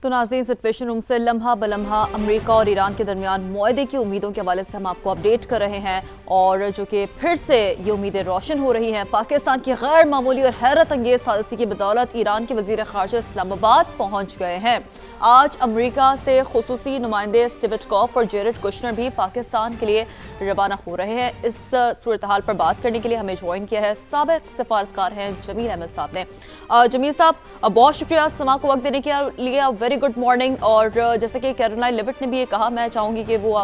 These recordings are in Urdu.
تو ناظرین سچویشن روم سے لمحہ بلمحہ امریکہ اور ایران کے درمیان معاہدے کی امیدوں کے حوالے سے ہم آپ کو اپڈیٹ کر رہے ہیں، اور جو کہ پھر سے یہ امیدیں روشن ہو رہی ہیں۔ پاکستان کی غیر معمولی اور حیرت انگیز ثالثی کی بدولت ایران کے وزیر خارجہ اسلام آباد پہنچ گئے ہیں۔ آج امریکہ سے خصوصی نمائندے اسٹیو وٹکوف اور جیرڈ کشنر بھی پاکستان کے لیے روانہ ہو رہے ہیں۔ اس صورتحال پر بات کرنے کے لیے ہمیں جوائن کیا ہے سابق سفارتکار ہیں جمیل احمد صاحب نے۔ جمیل صاحب بہت شکریہ سما کو وقت دینے کے لیے، ویری گڈ مارننگ۔ اور جیسے کہ کیرولائن لیوٹ نے بھی یہ کہا، میں چاہوں گی کہ وہ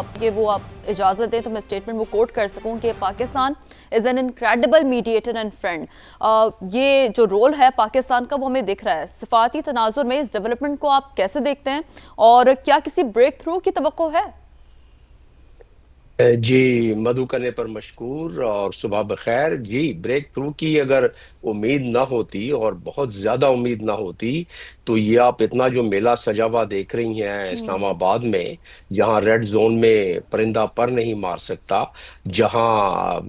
آپ اجازت دیں تو میں اسٹیٹمنٹ وہ کوٹ کر سکوں کہ Pakistan is an incredible mediator and friend. یہ جو رول ہے پاکستان کا وہ ہمیں دکھ رہا ہے۔ سفارتی تناظر میں اس ڈیولپمنٹ کو آپ کیسے دیکھتے ہیں اور کیا کسی بریک تھرو کی توقع ہے؟ جی، مدعو کرنے پر مشکور اور صبح بخیر۔ جی، بریک تھرو کی اگر امید نہ ہوتی اور بہت زیادہ امید نہ ہوتی تو یہ آپ اتنا جو میلہ سجا ہوا دیکھ رہی ہیں اسلام آباد میں، جہاں ریڈ زون میں پرندہ پر نہیں مار سکتا، جہاں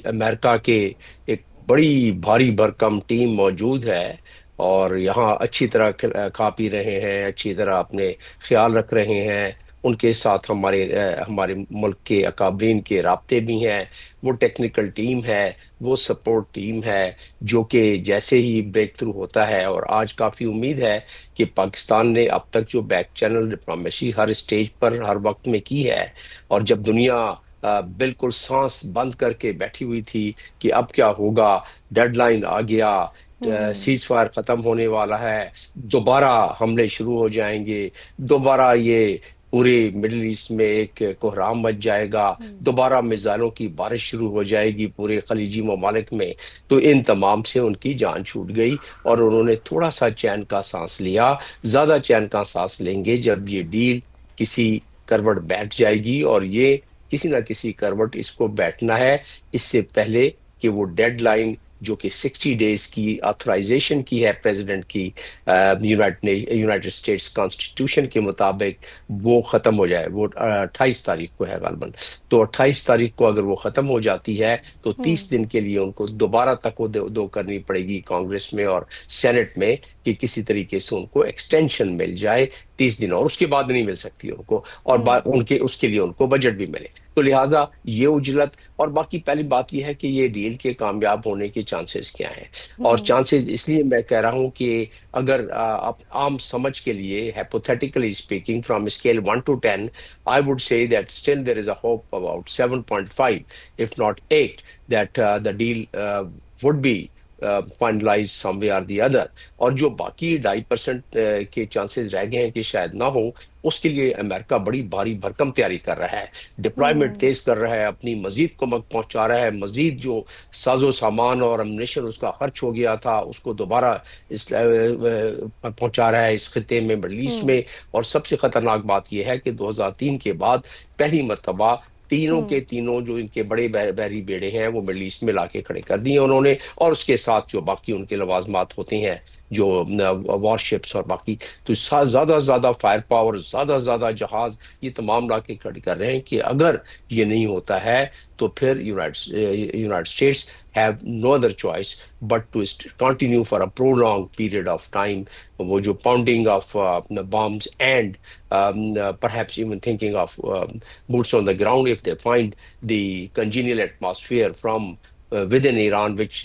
امریکہ کے ایک بڑی بھاری بھرکم ٹیم موجود ہے اور یہاں اچھی طرح کھا پی رہے ہیں، اچھی طرح اپنے خیال رکھ رہے ہیں، ان کے ساتھ ہمارے ملک کے اکابرین کے رابطے بھی ہیں، وہ ٹیکنیکل ٹیم ہے، وہ سپورٹ ٹیم ہے، جو کہ جیسے ہی بریک تھرو ہوتا ہے، اور آج کافی امید ہے کہ پاکستان نے اب تک جو بیک چینل ڈپلومیسی ہر اسٹیج پر ہر وقت میں کی ہے، اور جب دنیا بالکل سانس بند کر کے بیٹھی ہوئی تھی کہ اب کیا ہوگا، ڈیڈ لائن آ گیا، سیز فائر ختم ہونے والا ہے، دوبارہ حملے شروع ہو جائیں گے، دوبارہ یہ پورے مڈل ایسٹ میں ایک کوہرام مچ جائے گا، دوبارہ میزائلوں کی بارش شروع ہو جائے گی پورے خلیجی ممالک میں، تو ان تمام سے ان کی جان چھوٹ گئی اور انہوں نے تھوڑا سا چین کا سانس لیا۔ زیادہ چین کا سانس لیں گے جب یہ ڈیل کسی کروٹ بیٹھ جائے گی، اور یہ کسی نہ کسی کروٹ اس کو بیٹھنا ہے اس سے پہلے کہ وہ ڈیڈ لائن جو کہ 60 ڈیز کی آتھرائزیشن کی ہے پریزیڈنٹ کی یونائٹڈ اسٹیٹس کانسٹیٹیوشن کے مطابق، وہ ختم ہو جائے۔ وہ 28 تاریخ کو ہے غالباً، تو 28 تاریخ کو اگر وہ ختم ہو جاتی ہے تو 30 دن کے لیے ان کو دوبارہ دو کرنی پڑے گی کانگریس میں اور سینٹ میں، کہ کسی طریقے سے ان کو ایکسٹینشن مل جائے 30 دن، اور اس کے بعد نہیں مل سکتی ان کو، اور اس کے لیے ان کو بجٹ بھی ملے۔ تو لہٰذا یہ اجلت، اور باقی پہلی بات یہ ہے کہ یہ ڈیل کے کامیاب ہونے کے چانسز کیا ہیں، اور چانسز اس لیے میں کہہ رہا ہوں کہ اگر آپ عام سمجھ کے لیے hypothetically speaking from a scale 1 to 10, I would say that still there is a hope about 7.5 if not 8 that the deal would be finalized some way or the other۔ اور جو باقی 2.5% کے چانسز رہ گئے ہیں کہ شاید نہ ہو، اس کے لیے امریکہ بڑی بھاری بھرکم تیاری کر رہا ہے، ڈپلائمنٹ تیز کر رہا ہے، اپنی مزید کمک پہنچا رہا ہے، مزید جو ساز و سامان اور امنیشن اس کا خرچ ہو گیا تھا اس کو دوبارہ پہنچا رہا ہے اس خطے میں، مڈل ایسٹ میں۔ اور سب سے خطرناک بات یہ ہے کہ 2003 کے بعد پہلی مرتبہ تینوں کے تینوں جو ان کے بڑے بحری بیڑے ہیں وہ مڈل ایسٹ میں لا کے کھڑے کر دیے انہوں نے، اور اس کے ساتھ جو باقی ان کے لوازمات ہوتے ہیں، جو وار شپس اور باقی، تو زیادہ زیادہ فائر پاور، زیادہ زیادہ جہاز، یہ تمام لا کے کھڑے کر رہے ہیں کہ اگر یہ نہیں ہوتا ہے تو پھر United States have no other choice but to continue for a prolonged period of time وہ جو pounding of bombs and perhaps even thinking of boots on the ground if they find the congenial atmosphere from within Iran which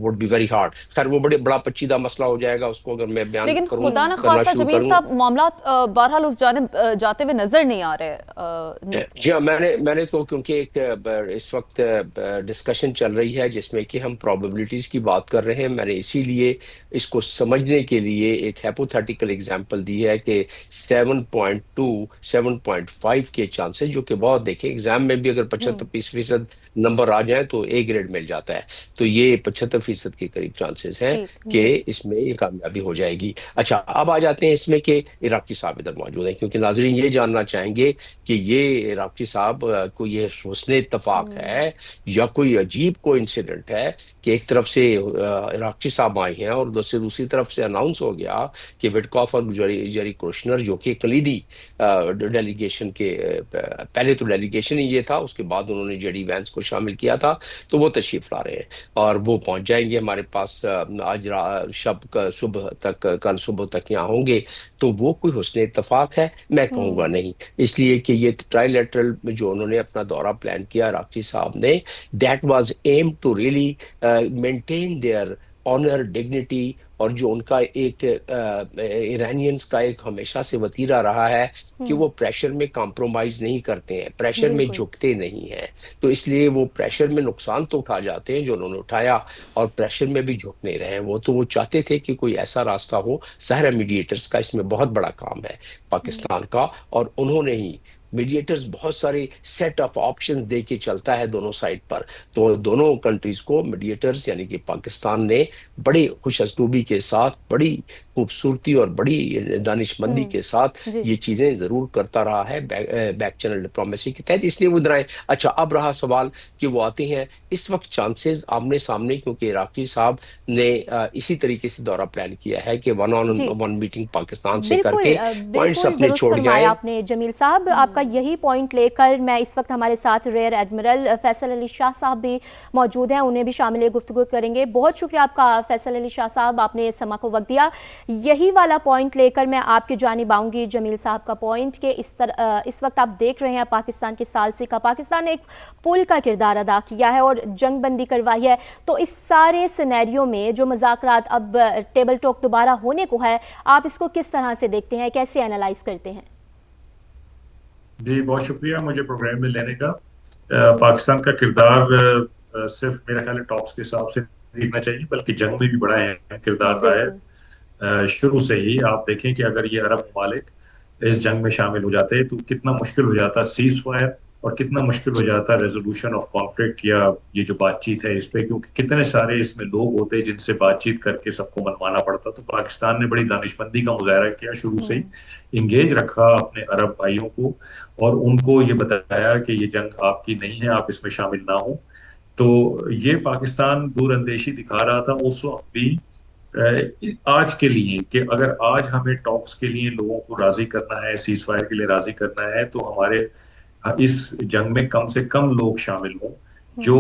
would be very hard۔ خیر وہ بڑا پیچیدہ مسئلہ ہو جائے گا، اس کو اگر میں بیان لیکن کروں خدا نہ کرنا خواستہ شروع جمیل کروں۔ صاحب معاملات بہرحال اس جانب جاتے ہوئے نظر نہیں آ رہے۔ جی ہاں، میں نے تو کیونکہ ایک اس وقت ڈسکشن چل رہی ہے جس میں کہ ہم پرابیبلٹیز کی بات کر رہے ہیں، میں نے اسی لیے اس کو سمجھنے کے لیے ایک ہیپوتھیٹیکل ایگزامپل دی ہے کہ 7.2 7.5 کے چانسز، جو کہ بہت، دیکھیں ایگزام میں بھی اگر 75% نمبر آ جائیں تو اے گریڈ مل جاتا ہے، تو یہ 75% کے قریب چانسز ہیں کہ اس میں یہ کامیابی ہو جائے گی۔ اچھا، اب آ جاتے ہیں اس میں کہ عراقی صاحب ادھر موجود ہیں، کیونکہ ناظرین یہ جاننا چاہیں گے کہ یہ عراقی صاحب کو یہ حسن اتفاق ہے یا کوئی عجیب کو انسیڈنٹ ہے کہ ایک طرف سے عراقی صاحب آئے ہیں اور دوسری طرف سے اناؤنس ہو گیا کہ وٹکاف اور جیری کوشنر جو کہ کلیدی ڈیلیگیشن کے، پہلے تو ڈیلیگیشن ہی یہ تھا، اس کے بعد انہوں نے جے ڈی وینس کو کو شامل کیا تھا، تو وہ تشریف لا رہے ہیں اور وہ پہنچ جائیں گے ہمارے پاس آج شب کا صبح تک، کل صبح تک یہاں ہوں گے. تو وہ کوئی حسن اتفاق ہے؟ میں کہوں گا ہوں نہیں. اس لیے کہ یہ ٹرائی لیٹرل جو انہوں نے اپنا دورہ پلان کیا راکچی صاحب نے، that was aim to really maintain their honour dignity. اور جو ان کا ایک ایرانینس کا ایک ہمیشہ سے وتیرہ رہا ہے کہ ہوں وہ پریشر میں کمپرومائز نہیں کرتے ہیں، پریشر میں بالکل جھکتے نہیں ہیں. تو اس لیے وہ پریشر میں نقصان تو اٹھا جاتے ہیں جو انہوں نے اٹھایا، اور پریشر میں بھی جھک نہیں رہے ہیں. وہ چاہتے تھے کہ کوئی ایسا راستہ ہو. ظاہر میڈیٹرز کا اس میں بہت بڑا کام ہے پاکستان کا، اور انہوں نے ہی میڈیٹرز بہت سارے سیٹ آف آپشن دے کے چلتا ہے دونوں سائڈ پر. تو دونوں کنٹریز کو میڈیٹرز یعنی کہ پاکستان نے بڑی خوش اسلوبی کے ساتھ، بڑی خوبصورتی اور بڑی دانش مندی ہوں کے ساتھ جی یہ چیزیں ضرور کرتا رہا ہے بیک چینل ڈپلومیسی کے تحت. اس لیے وہ ادھر آئے. اچھا اب رہا سوال کہ وہ آتے ہیں اس وقت چانسز آمنے سامنے، کیونکہ عراقی صاحب نے اسی طریقے سے دورہ پلان کیا ہے کہ ون آن جی ون میٹنگ پاکستان سے کر بالکل کے پوائنٹس بالکل اپنے درست چھوڑ فرمایا جائیں. آپ نے جمیل صاحب. آپ کا یہی پوائنٹ لے کر میں اس وقت ہمارے ساتھ ریئر ایڈمرل فیصل علی شاہ صاحب بھی موجود ہیں، انہیں بھی شامل گفتگو کریں گے. بہت شکریہ آپ کا فیصل علی شاہ صاحب، آپ نے سما کو وقت دیا. یہی والا پوائنٹ لے کر میں آپ کی جانب آؤں گی جمیل صاحب کا پوائنٹ کہ اس وقت آپ دیکھ رہے ہیں پاکستان کی ثالثی کا، پاکستان نے ایک پل کا کردار ادا کیا ہے اور جنگ بندی کروائی ہے. تو اس سارے سینیریو میں جو مذاکرات اب ٹیبل ٹاک دوبارہ ہونے کو ہے، آپ اس کو کس طرح سے دیکھتے ہیں، کیسے اینالائز کرتے ہیں؟ جی بہت شکریہ مجھے پروگرام میں لینے کا. پاکستان کا کردار صرف میرا خیال ہے ٹاپس کے حساب سے دیکھنا چاہیے، بلکہ جنگ میں بھی بڑا اہم کردار رہا بالکل ہے. شروع سے ہی آپ دیکھیں کہ اگر یہ عرب ممالک اس جنگ میں شامل ہو جاتے تو کتنا مشکل ہو جاتا سیز فائر، اور کتنا مشکل ہو جاتا ریزولوشن آف کانفلکٹ یا یہ جو بات چیت ہے اس پہ، کیونکہ کتنے سارے اس میں لوگ ہوتے جن سے بات چیت کر کے سب کو منوانا پڑتا. تو پاکستان نے بڑی دانش مندی کا مظاہرہ کیا، شروع سے ہی انگیج رکھا اپنے عرب بھائیوں کو، اور ان کو یہ بتایا کہ یہ جنگ آپ کی نہیں ہے، آپ اس میں شامل نہ ہوں. تو یہ پاکستان دور اندیشی دکھا رہا تھا اس وقت بھی آج کے لیے، کہ اگر آج ہمیں ٹاکس کے لیے لوگوں کو راضی کرنا ہے، سیز فائر کے لیے راضی کرنا ہے، تو ہمارے اس جنگ میں کم سے کم لوگ شامل ہوں جو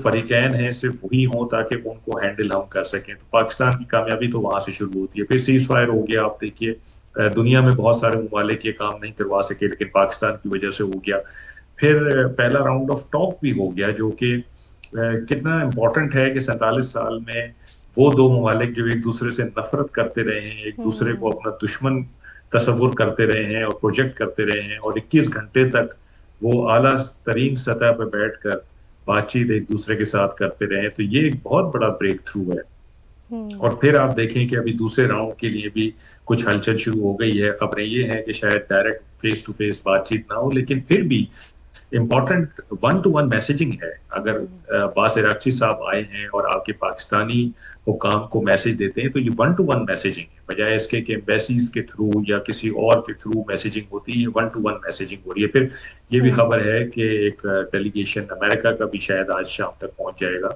فریقین ہیں، صرف وہی ہوں تاکہ ان کو ہینڈل ہم کر سکیں. تو پاکستان کی کامیابی تو وہاں سے شروع ہوتی ہے. پھر سیز فائر ہو گیا. آپ دیکھیے دنیا میں بہت سارے ممالک یہ کام نہیں کروا سکے لیکن پاکستان کی وجہ سے ہو گیا. پھر پہلا راؤنڈ آف ٹاک بھی ہو گیا، جو کہ کتنا امپورٹنٹ ہے کہ 47 سال میں وہ دو ممالک جو ایک دوسرے سے نفرت کرتے رہے ہیں، ایک دوسرے کو اپنا دشمن تصور کرتے رہے ہیں اور پروجیکٹ کرتے رہے ہیں، اور 21 گھنٹے تک وہ اعلیٰ ترین سطح پہ بیٹھ کر بات چیت ایک دوسرے کے ساتھ کرتے رہے ہیں. تو یہ ایک بہت بڑا بریک تھرو ہے. اور پھر آپ دیکھیں کہ ابھی دوسرے راؤنڈ کے لیے بھی کچھ ہلچل شروع ہو گئی ہے. خبریں یہ ہیں کہ شاید ڈائریکٹ فیس ٹو فیس بات چیت نہ ہو، لیکن پھر بھی important one to one messaging ہے. اگر عباس عراقچی صاحب آئے ہیں اور آپ کے پاکستانی حکام کو میسج دیتے ہیں تو یہ ون ٹو ون میسیجنگ ہے، بجائے اس کے کہ ایمبیسیز کے تھرو یا کسی اور کے تھرو میسیجنگ ہوتی ہے. یہ ون ٹو ون میسیجنگ ہو رہی ہے. پھر یہ بھی خبر ہے کہ ایک ڈیلیگیشن امریکہ کا بھی شاید آج شام تک پہنچ جائے گا.